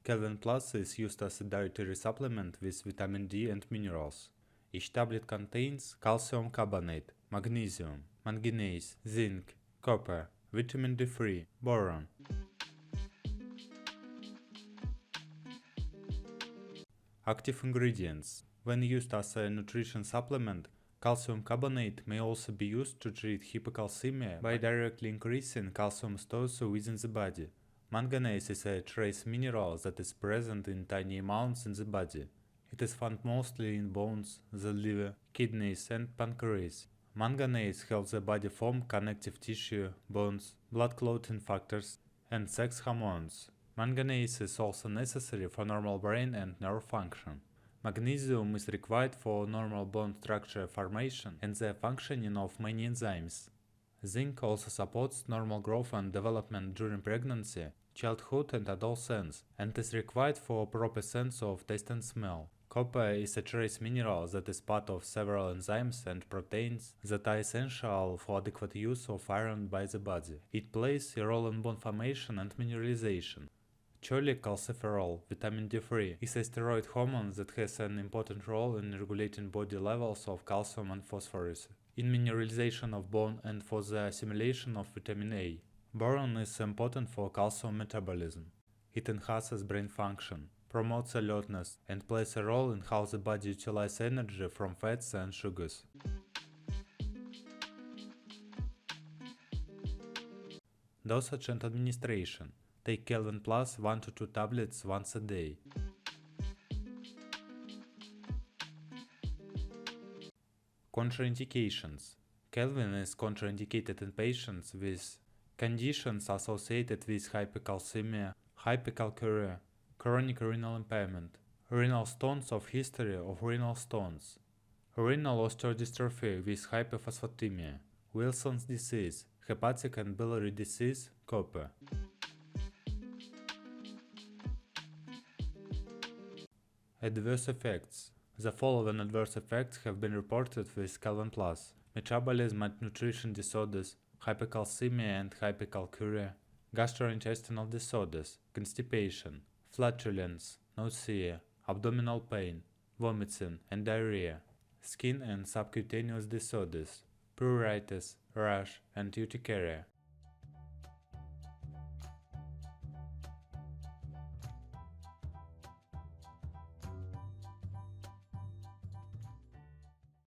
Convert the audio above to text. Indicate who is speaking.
Speaker 1: Kelvin Plus is used as a dietary supplement with vitamin D and minerals. Each tablet contains calcium carbonate, magnesium, manganese, zinc, copper, vitamin D3, boron. Active ingredients. When used as a nutrition supplement, calcium carbonate may also be used to treat hypocalcemia by directly increasing calcium stores within the body. Manganese is a trace mineral that is present in tiny amounts in the body. It is found mostly in bones, the liver, kidneys, and pancreas. Manganese helps the body form connective tissue, bones, blood clotting factors, and sex hormones. Manganese is also necessary for normal brain and nerve function. Magnesium is required for normal bone structure formation and the functioning of many enzymes. Zinc also supports normal growth and development during pregnancy, childhood, and adolescence, and is required for proper sense of taste and smell. Copper is a trace mineral that is part of several enzymes and proteins that are essential for adequate use of iron by the body. It plays a role in bone formation and mineralization. Cholecalciferol, vitamin D3, is a steroid hormone that has an important role in regulating body levels of calcium and phosphorus, in mineralization of bone, and for the assimilation of vitamin A. Boron is important for calcium metabolism. It enhances brain function, promotes alertness, and plays a role in how the body utilizes energy from fats and sugars. Dosage and administration. Take Kelvin Plus 1 to 2 tablets once a day. Contraindications. Kelvin is contraindicated in patients with conditions associated with hypercalcemia, hypercalcuria, chronic renal impairment, renal stones of history of renal stones, renal osteodystrophy with hyperphosphatemia, Wilson's disease, hepatic and biliary disease, copper. Adverse effects. The following adverse effects have been reported with Kelvin Plus: metabolism and nutrition disorders, hypercalcemia and hypercalcuria, gastrointestinal disorders, constipation, flatulence, nausea, abdominal pain, vomiting and diarrhea, skin and subcutaneous disorders, pruritus, rash, and urticaria.